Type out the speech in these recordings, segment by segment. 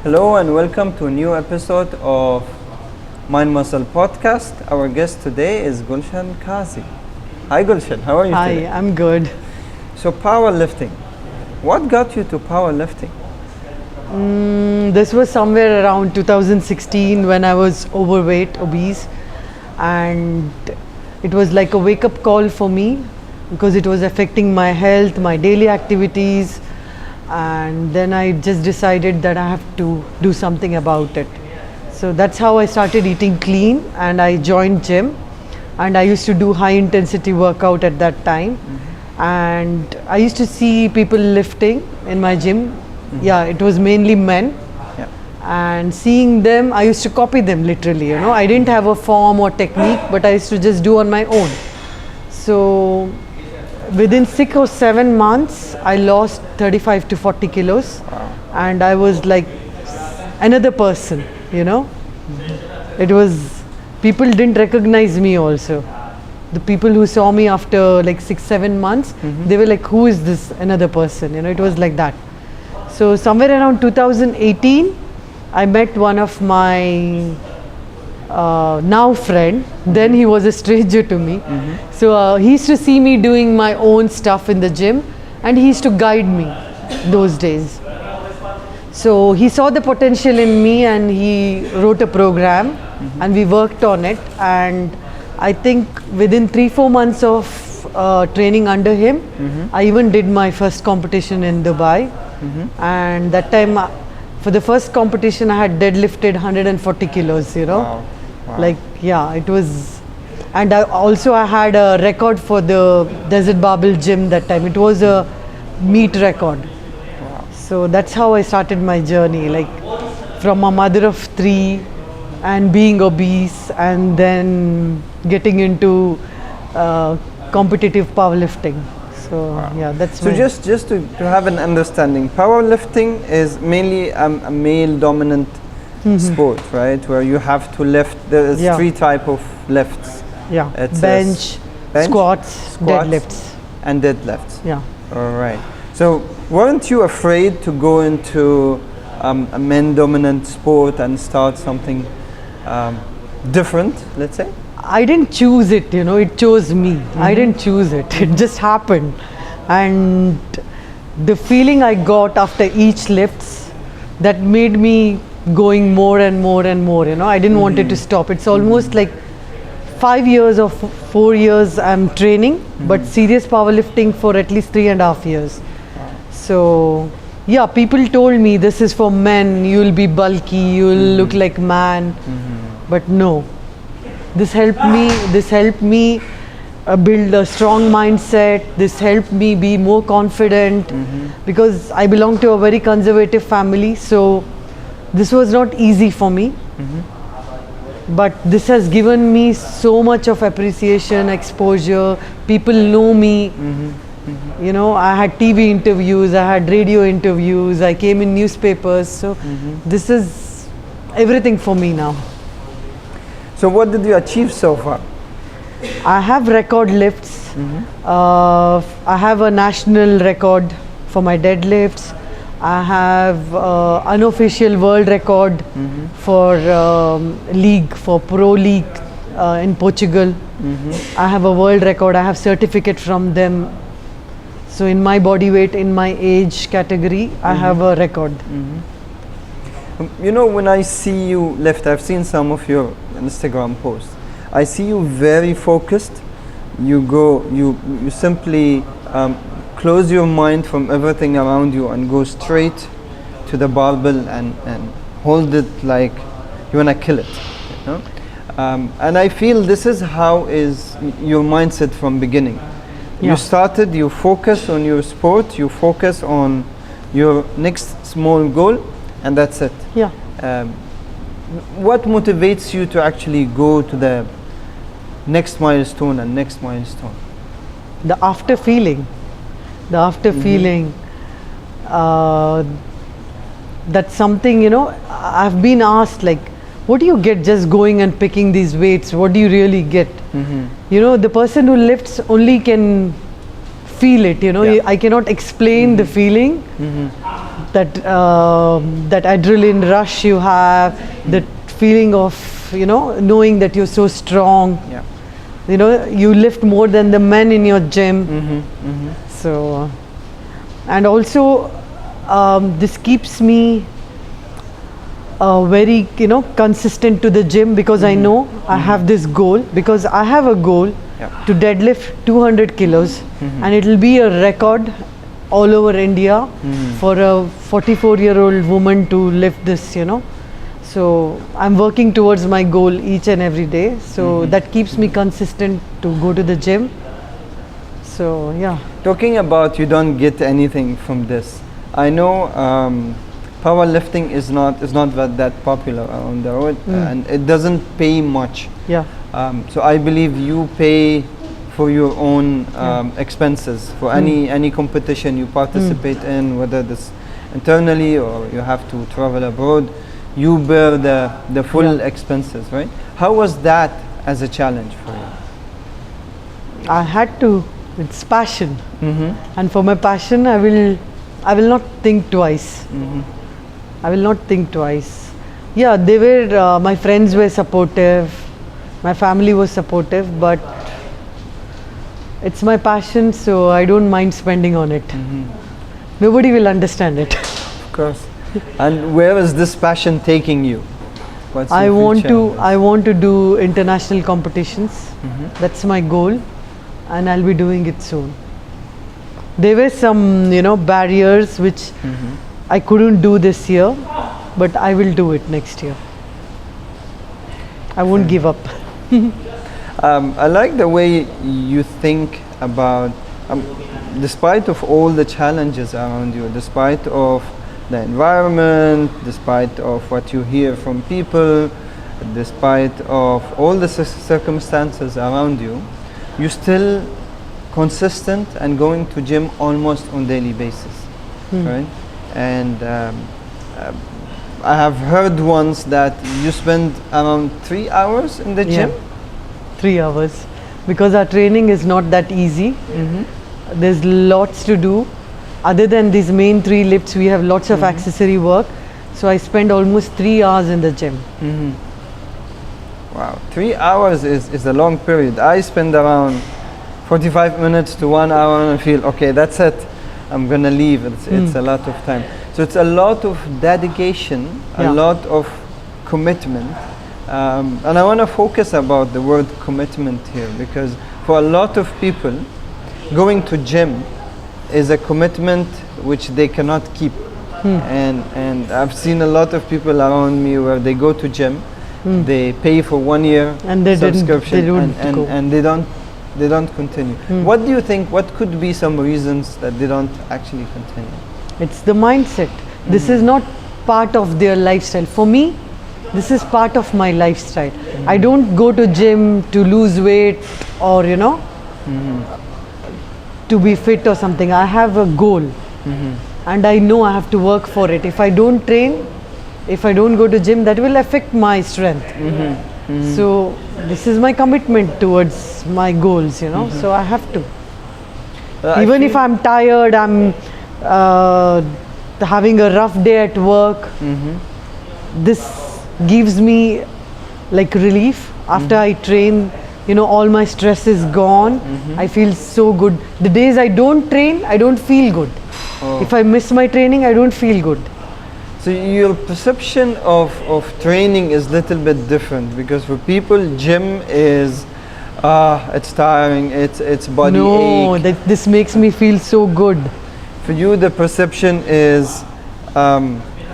Hello and welcome to a new episode of Mind Muscle Podcast. Our guest today is Gul Kazi. Hi Gulshan, how are you today? Hi, I'm good. So powerlifting, what got you to powerlifting? This was somewhere around 2016 when I was overweight, obese, and it was like a wake-up call for me because it was affecting my health, my daily activities, and then I just decided that I have to do something about it. So that's how I started eating clean, and I joined gym, and I used to do high intensity workout at that time. And I used to see people lifting in my gym. Yeah, it was mainly men. Yeah. And seeing them, I used to copy them literally, I didn't have a form or technique, but I used to just do on my own. So within 6 or 7 months, I lost 35 to 40 kilos. Wow. And I was like another person. It was, people didn't recognize me also. The people who saw me after like 6-7 months, they were like, who is this another person? It was like that. So somewhere around 2018, I met one of my now friend. Then he was a stranger to me. So he used to see me doing my own stuff in the gym, and he used to guide me those days. So he saw the potential in me, and he wrote a program, and we worked on it. And I think within 3-4 months of training under him, I even did my first competition in Dubai. And that time, for the first competition, I had deadlifted 140 kilos, Wow. Like, yeah, it was. And I had a record for the Desert Barbell gym that time. It was a meet record. Wow. So that's how I started my journey, like from a mother of 3 and being obese, and then getting into competitive powerlifting. So yeah, that's So just to have an understanding, powerlifting is mainly a male dominant sport, right? Where you have to lift. There is 3 type of lifts. Yeah, It's bench, squats, deadlifts. and deadlifts. Yeah. All right. So weren't you afraid to go into a men dominant sport and start something different, let's say? I didn't choose it, it chose me. I didn't choose it. It just happened. And the feeling I got after each lifts, that made me going more and more and more, I didn't want it to stop. It's almost like 5 years or 4 years I'm training, but serious powerlifting for at least 3.5 years. So yeah, people told me this is for men, you'll be bulky, you'll look like man. But no. This helped me build a strong mindset. This helped me be more confident, because I belong to a very conservative family. So this was not easy for me. But this has given me so much of appreciation, exposure. People know me. I had TV interviews, I had radio interviews, I came in newspapers. So this is everything for me now. So what did you achieve so far? I have record lifts. I have a national record for my deadlifts. I have unofficial world record for league, for pro league in Portugal. I have a world record. I have certificate from them. So in my body weight, in my age category, I have a record. When I see you lift, I've seen some of your Instagram posts. I see you very focused. You simply close your mind from everything around you and go straight to the barbell and hold it like you wanna kill it. And I feel this is how is your mindset from beginning. You started, you focus on your sport, you focus on your next small goal, and that's it. Yeah. What motivates you to actually go to the next milestone and next milestone? The after feeling. That's something, I've been asked, like, what do you get just going and picking these weights? What do you really get? The person who lifts only can feel it, you know. Yeah. I cannot explain the feeling, that that adrenaline rush you have, the feeling of, you know, knowing that you're so strong. Yeah. You know, you lift more than the men in your gym. So, and also this keeps me very, you know, consistent to the gym, because I know I have this goal, because I have a goal to deadlift 200 kilos, and it will be a record all over India for a 44-year-old woman to lift this, you know. So I'm working towards my goal each and every day, so that keeps me consistent to go to the gym. So yeah. Talking about you don't get anything from this, I know powerlifting is not that popular on the road, and it doesn't pay much. Yeah. So I believe you pay for your own expenses for any competition you participate in, whether this internally or you have to travel abroad. You bear the full expenses, right? How was that as a challenge for you? I had to. It's passion, and for my passion, I will not think twice. I will not think twice. Yeah, they were. My friends were supportive. My family was supportive, but it's my passion, so I don't mind spending on it. Nobody will understand it. Of course. And where is this passion taking you? What's I your want future? to. I want to do international competitions. That's my goal, and I'll be doing it soon. There were some, you know, barriers which I couldn't do this year, but I will do it next year. I won't give up. I like the way you think about, despite of all the challenges around you, despite of the environment, despite of what you hear from people, despite of all the circumstances around you, you're still consistent and going to gym almost on daily basis, right? And I have heard once that you spend around 3 hours in the gym. 3 hours, because our training is not that easy. There's lots to do. Other than these main 3 lifts, we have lots of accessory work. So I spend almost 3 hours in the gym. Wow, 3 hours is a long period. I spend around 45 minutes to 1 hour and I feel, okay, that's it. I'm gonna leave. It's a lot of time. So it's a lot of dedication, a lot of commitment. And I want to focus about the word commitment here, because for a lot of people, going to gym is a commitment which they cannot keep. And I've seen a lot of people around me where they go to gym, they pay for 1 year And they subscription didn't go. and they don't continue. What do you think, what could be some reasons that they don't actually continue? It's the mindset. This is not part of their lifestyle. For me, this is part of my lifestyle. I don't go to gym to lose weight or, you know, to be fit or something. I have a goal, and I know I have to work for it. If I don't train, if I don't go to gym, that will affect my strength. So this is my commitment towards my goals, you know. So I have to. Even if I'm tired, I'm having a rough day at work, this gives me like relief. After I train, you know, all my stress is gone. I feel so good. The days I don't train, I don't feel good. If I miss my training, I don't feel good. So your perception of training is a little bit different, because for people, gym is it's tiring, it's body No, ache. this makes me feel so good. For you, the perception is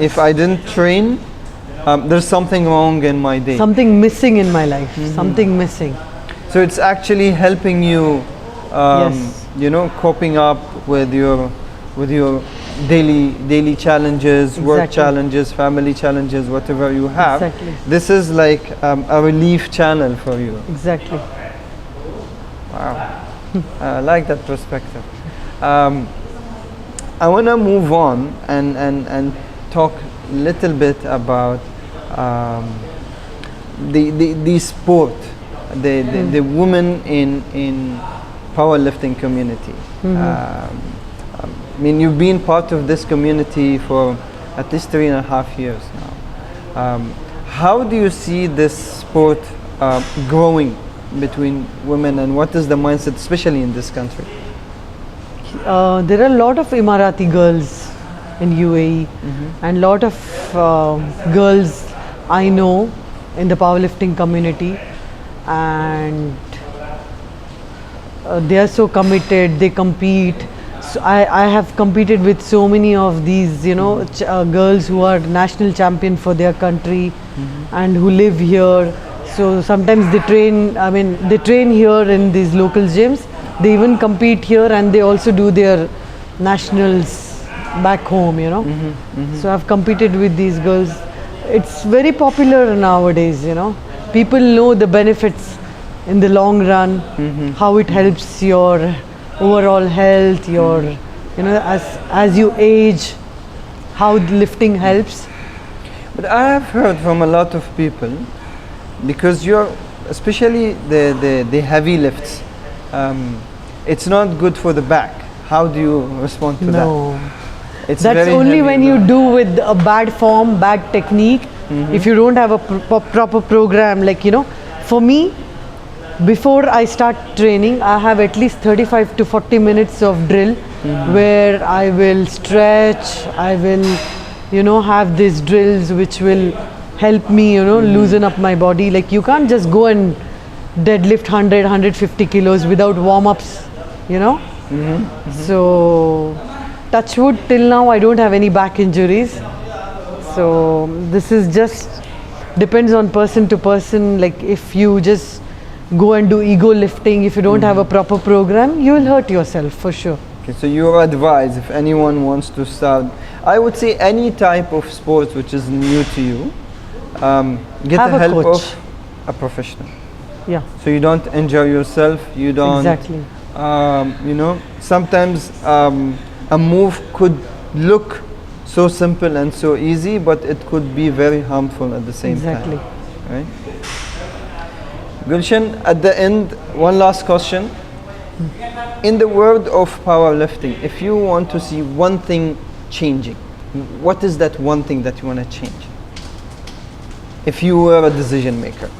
if I didn't train, there's something wrong in my day. Something missing in my life. Something missing. So it's actually helping you, Yes. you know, coping up with your daily challenges, work Exactly. challenges, family challenges, whatever you have. Exactly. This is like a relief channel for you. Exactly. Wow, I like that perspective. I want to move on and talk a little bit about the sport, the women in powerlifting community. I mean, you've been part of this community for at least 3.5 years now. How do you see this sport growing between women, and what is the mindset, especially in this country? There are a lot of Emirati girls in UAE, and lot of girls I know in the powerlifting community, and they are so committed, they compete. So I have competed with so many of these, you know, girls who are national champion for their country and who live here. So sometimes they train, I mean, they train here in these local gyms. They even compete here, and they also do their nationals back home, you know. So I've competed with these girls. It's very popular nowadays, you know. People know the benefits in the long run, how it helps your overall health, your, you know, as you age, how lifting helps. But I have heard from a lot of people, because you're, especially the heavy lifts, it's not good for the back. How do you respond to that? No. It's That's very only heavy when you do with a bad form, bad technique. If you don't have a proper program, like, you know, for me, before I start training, I have at least 35 to 40 minutes of drill where I will stretch, I will, you know, have these drills which will help me, you know, loosen up my body. Like, you can't just go and deadlift 100, 150 kilos without warm-ups, you know. So, touch wood, till now I don't have any back injuries. So, this is just depends on person to person. Like, if you just go and do ego lifting, if you don't have a proper program, you will hurt yourself for sure. Okay, so your advice, if anyone wants to start, I would say any type of sport which is new to you, get Have the a help coach. of a professional. Yeah, So you don't injure yourself, you don't, exactly. you know, sometimes a move could look so simple and so easy, but it could be very harmful at the same Exactly. time. Right? Gulshan, at the end, one last question. In the world of powerlifting, if you want to see one thing changing, what is that one thing that you want to change? If you were a decision maker.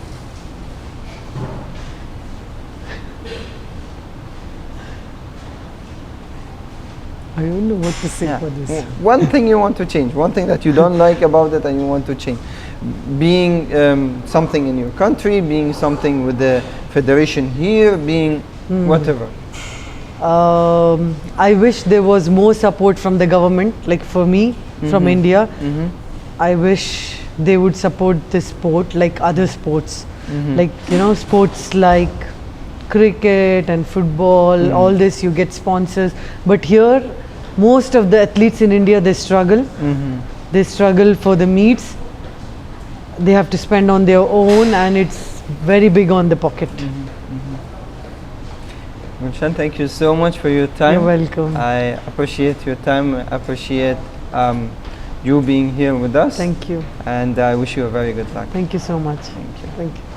I don't know what to say Yeah. for this. One thing you want to change, one thing that you don't like about it and you want to change. Being something in your country, being something with the federation here, being whatever. I wish there was more support from the government, like for me, from India. I wish they would support this sport like other sports. Like, you know, sports like cricket and football, all this, you get sponsors. But here, most of the athletes in India, they struggle. They struggle for the meets. They have to spend on their own, and it's very big on the pocket. Gulshan, thank you so much for your time. You're welcome. I appreciate your time. I appreciate you being here with us. Thank you. And I wish you a very good luck. Thank you so much. Thank you. Thank you.